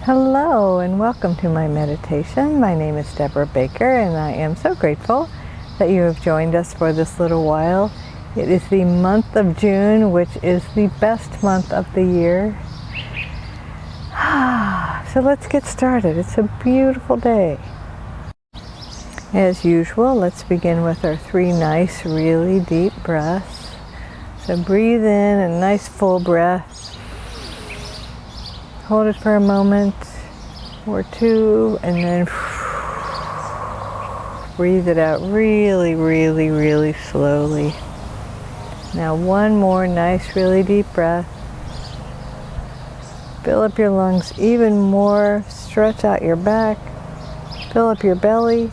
Hello and welcome to my meditation. My name is Deborah Baker and I am so grateful that you have joined us for this little while. It is the month of June, which is the best month of the year. So let's get started. It's a beautiful day. As usual, let's begin with our 3 nice, really deep breaths. So breathe in a nice full breath. Hold it for a moment or two, and then breathe it out really, really, really slowly. Now one more nice, really deep breath. Fill up your lungs even more. Stretch out your back. Fill up your belly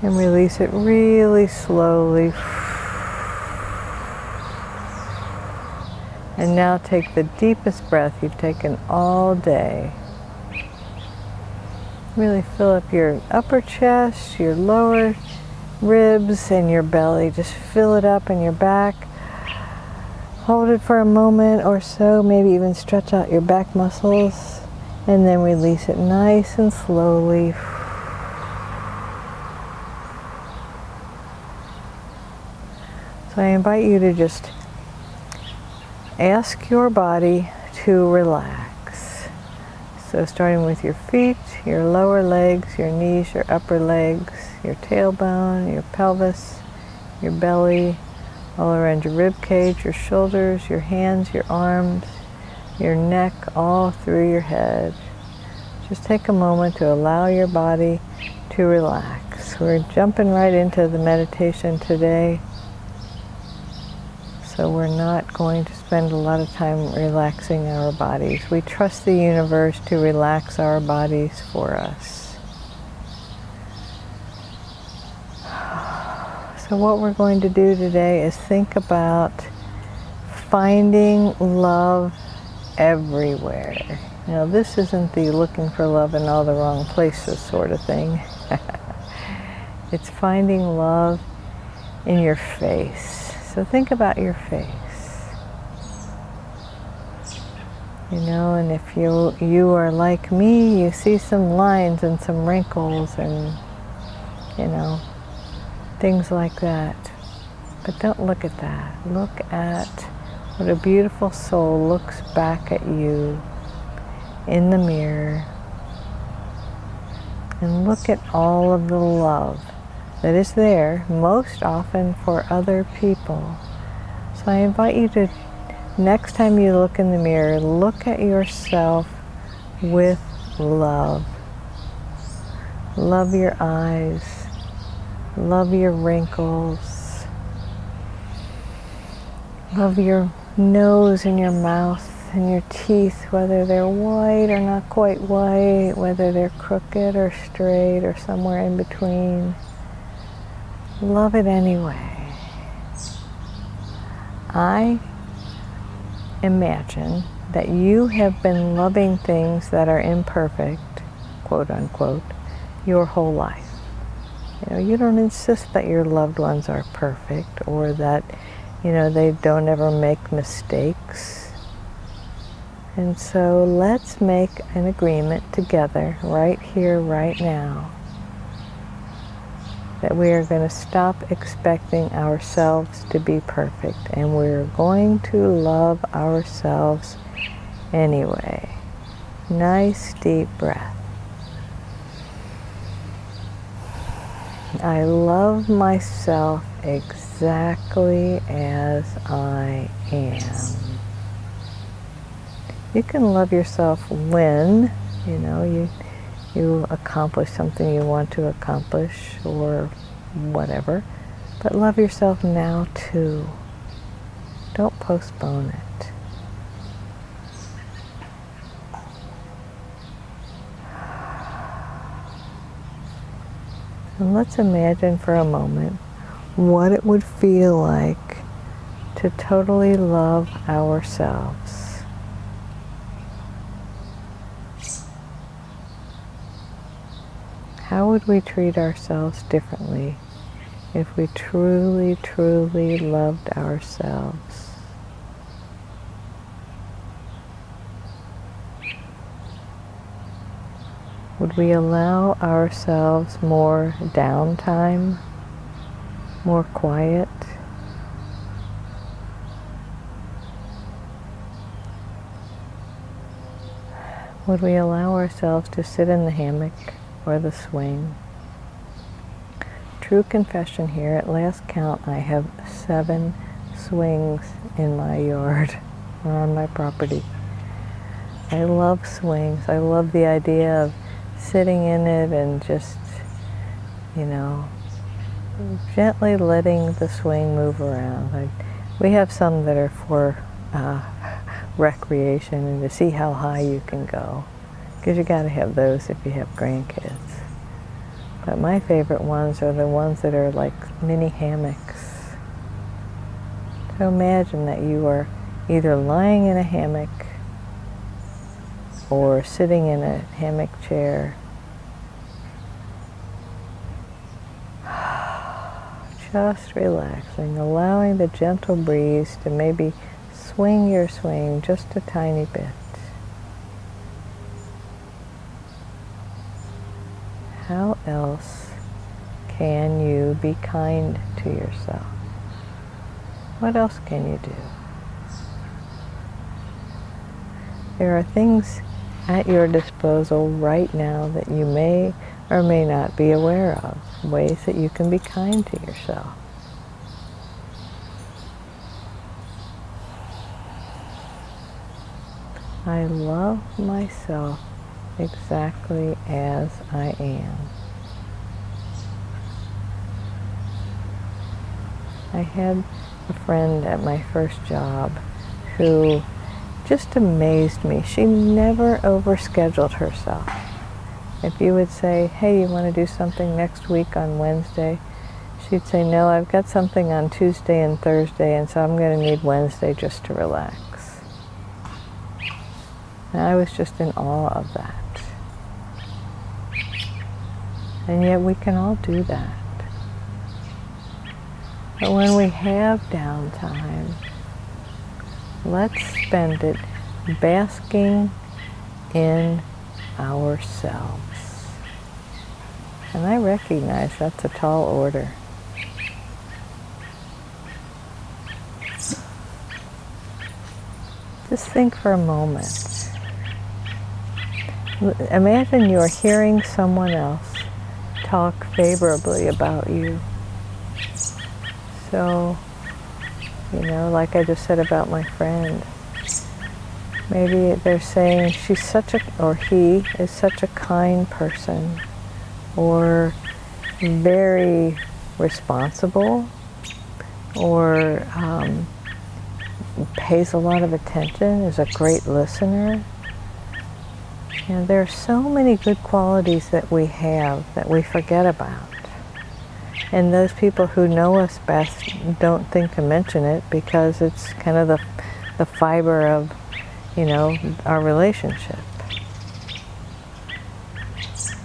and release it really slowly. And now take the deepest breath you've taken all day. Really fill up your upper chest, your lower ribs, and your belly. Just fill it up in your back. Hold it for a moment or so, maybe even stretch out your back muscles, and then release it nice and slowly. So I invite you to just ask your body to relax. So starting with your feet, your lower legs, your knees, your upper legs, your tailbone, your pelvis, your belly, all around your rib cage, your shoulders, your hands, your arms, your neck, all through your head. Just take a moment to allow your body to relax. We're jumping right into the meditation today. So we're not going to spend a lot of time relaxing our bodies. We trust the universe to relax our bodies for us. So what we're going to do today is think about finding love everywhere. Now this isn't the looking for love in all the wrong places sort of thing. It's finding love in your face. So think about your face, and if you are like me, you see some lines and some wrinkles and, things like that. But don't look at that. Look at what a beautiful soul looks back at you in the mirror. And look at all of the love that is there, most often for other people. So I invite you to, next time you look in the mirror, look at yourself with love. Love your eyes. Love your wrinkles. Love your nose and your mouth and your teeth, whether they're white or not quite white, whether they're crooked or straight or somewhere in between. Love it anyway. I imagine that you have been loving things that are imperfect, quote unquote, your whole life. You don't insist that your loved ones are perfect or that, they don't ever make mistakes. And so let's make an agreement together right here, right now, that we are going to stop expecting ourselves to be perfect, and we're going to love ourselves anyway. Nice deep breath. I love myself exactly as I am. You can love yourself when, you accomplish something you want to accomplish or whatever. But love yourself now too. Don't postpone it. And let's imagine for a moment what it would feel like to totally love ourselves. How would we treat ourselves differently if we truly, truly loved ourselves? Would we allow ourselves more downtime, more quiet? Would we allow ourselves to sit in the hammock or the swing? True confession here, at last count I have 7 swings in my yard or on my property. I love swings. I love the idea of sitting in it and just, gently letting the swing move around. We have some that are for recreation and to see how high you can go, because you got to have those if you have grandkids. But my favorite ones are the ones that are like mini hammocks. So imagine that you are either lying in a hammock or sitting in a hammock chair, just relaxing, allowing the gentle breeze to maybe swing your swing just a tiny bit. How else can you be kind to yourself? What else can you do? There are things at your disposal right now that you may or may not be aware of, ways that you can be kind to yourself. I love myself exactly as I am. I had a friend at my first job who just amazed me. She never overscheduled herself. If you would say, hey, you want to do something next week on Wednesday? She'd say, no, I've got something on Tuesday and Thursday, and so I'm going to need Wednesday just to relax. And I was just in awe of that. And yet we can all do that. But when we have downtime, let's spend it basking in ourselves. And I recognize that's a tall order. Just think for a moment. Imagine you're hearing someone else talk favorably about you. So, like I just said about my friend, maybe they're saying she's or he is such a kind person, or very responsible, or pays a lot of attention, is a great listener. There are so many good qualities that we have that we forget about. And those people who know us best don't think to mention it because it's kind of the fiber of, our relationship.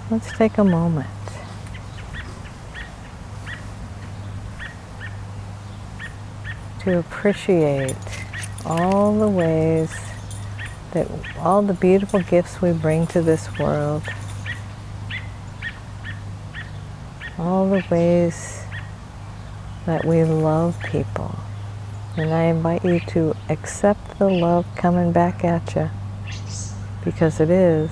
Let's take a moment to appreciate all the ways that all the beautiful gifts we bring to this world, all the ways that we love people. And I invite you to accept the love coming back at you, because it is.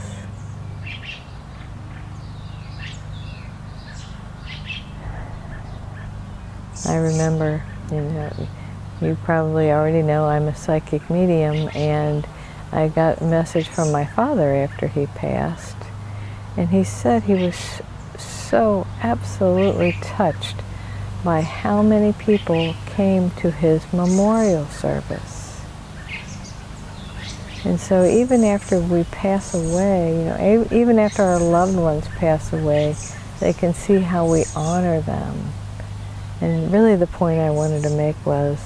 I remember, you probably already know I'm a psychic medium, and I got a message from my father after he passed, and he said he was so absolutely touched by how many people came to his memorial service. And so even after we pass away, even after our loved ones pass away, they can see how we honor them. And really the point I wanted to make was,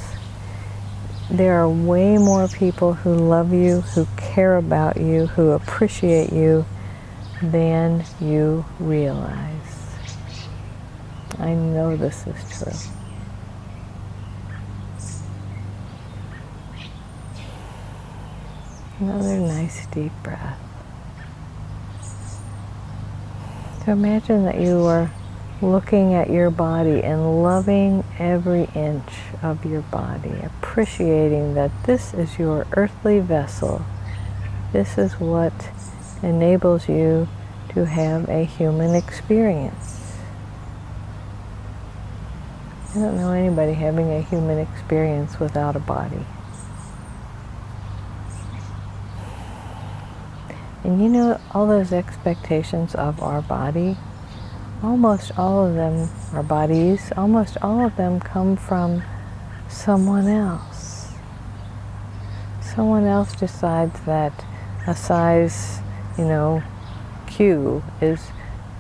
there are way more people who love you, who care about you, who appreciate you than you realize. I know this is true. Another nice deep breath. So imagine that you are looking at your body and loving every inch of your body, appreciating that this is your earthly vessel. This is what enables you to have a human experience. I don't know anybody having a human experience without a body. And you know, all those expectations of our body, almost all of them, our bodies, almost all of them come from someone else. Someone else decides that a size, Q is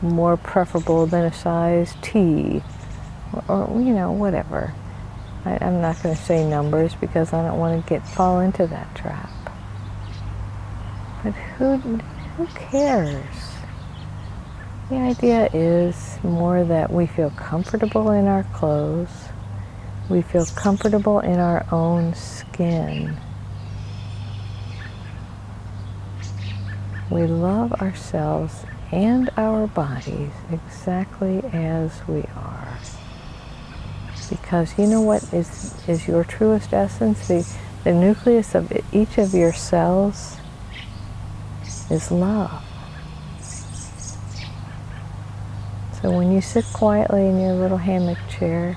more preferable than a size T, or whatever. I'm not going to say numbers because I don't want to fall into that trap. But who cares? The idea is more that we feel comfortable in our clothes, we feel comfortable in our own skin. We love ourselves and our bodies exactly as we are. Because you know what is your truest essence? The nucleus of each of your cells is love. So when you sit quietly in your little hammock chair,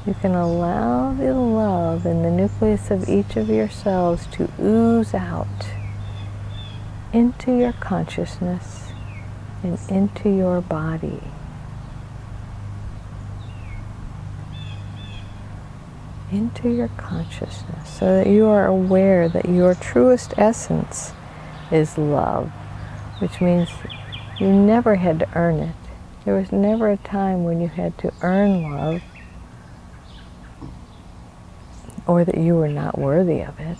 you can allow the love in the nucleus of each of your cells to ooze out into your consciousness and into your body. Into your consciousness, so that you are aware that your truest essence is love, which means you never had to earn it. There was never a time when you had to earn love, or that you were not worthy of it.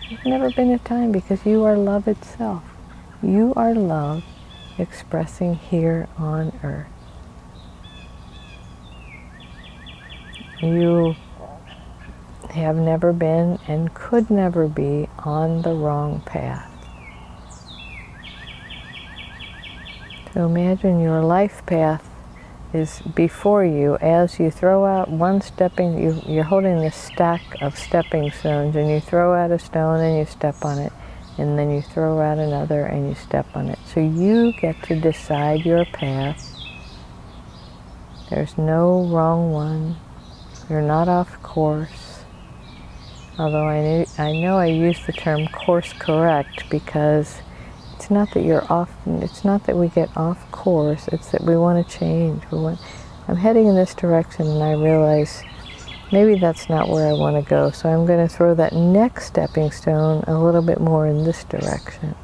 There's never been a time, because you are love itself. You are love expressing here on earth. You have never been and could never be on the wrong path. So imagine your life path is before you as you throw out one you're holding this stack of stepping stones, and you throw out a stone and you step on it, and then you throw out another and you step on it. So you get to decide your path. There's no wrong one. You're not off course. Although I know I use the term course correct, because it's not that you're off, it's not that we get off course, it's that we want to change. I'm heading in this direction, and I realize maybe that's not where I want to go, so I'm going to throw that next stepping stone a little bit more in this direction,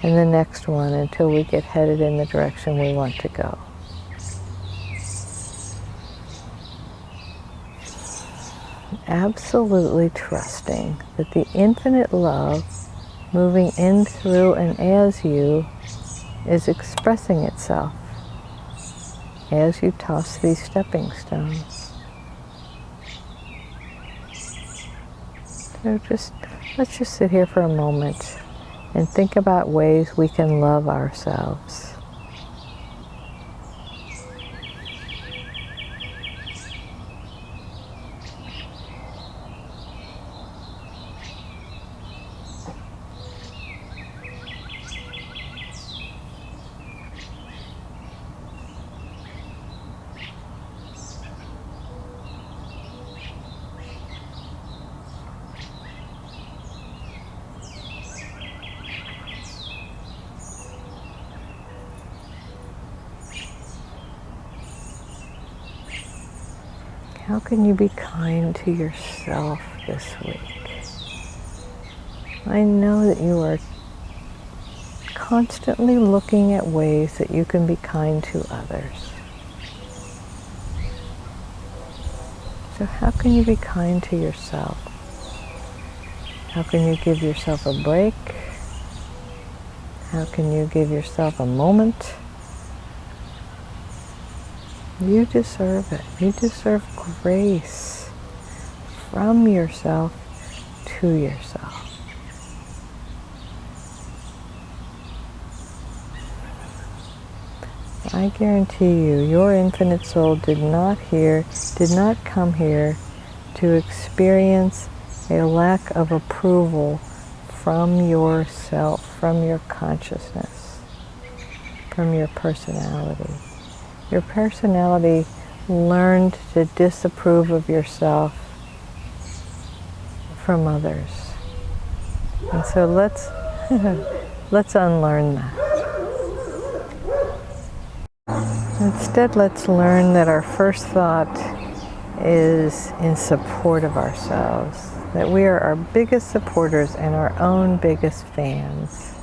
and the next one, until we get headed in the direction we want to go. Absolutely trusting that the infinite love moving in, through, and as you is expressing itself as you toss these stepping stones. So let's just sit here for a moment and think about ways we can love ourselves. How can you be kind to yourself this week? I know that you are constantly looking at ways that you can be kind to others. So how can you be kind to yourself? How can you give yourself a break? How can you give yourself a moment? You deserve it. You deserve grace from yourself to yourself. I guarantee you, your infinite soul did not come here to experience a lack of approval from yourself, from your consciousness, from your personality. Your personality learned to disapprove of yourself from others. And so let's let's unlearn that. Instead, let's learn that our first thought is in support of ourselves, that we are our biggest supporters and our own biggest fans.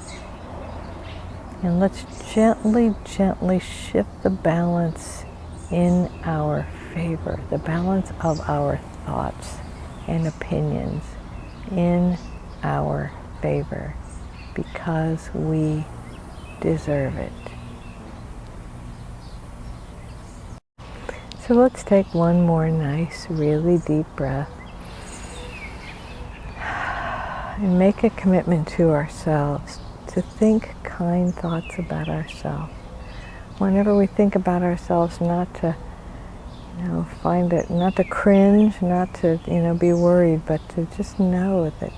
And let's gently, gently shift the balance in our favor, the balance of our thoughts and opinions in our favor, because we deserve it. So let's take one more nice, really deep breath and make a commitment to ourselves to think kind thoughts about ourselves. Whenever we think about ourselves, not to, find it, not to cringe, not to, be worried, but to just know that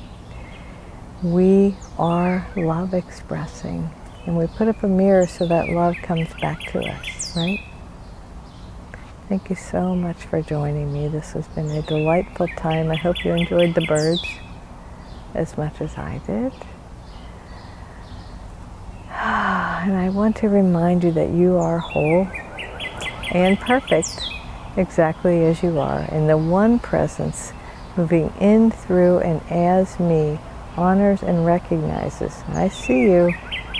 we are love expressing. And we put up a mirror so that love comes back to us, right? Thank you so much for joining me. This has been a delightful time. I hope you enjoyed the birds as much as I did. And I want to remind you that you are whole and perfect exactly as you are. And the one presence moving in, through, and as me honors and recognizes. I see you,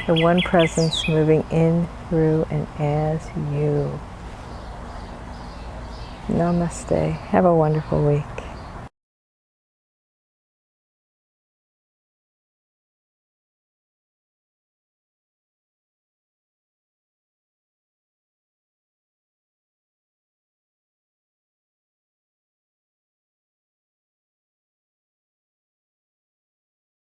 the one presence moving in, through, and as you. Namaste. Have a wonderful week.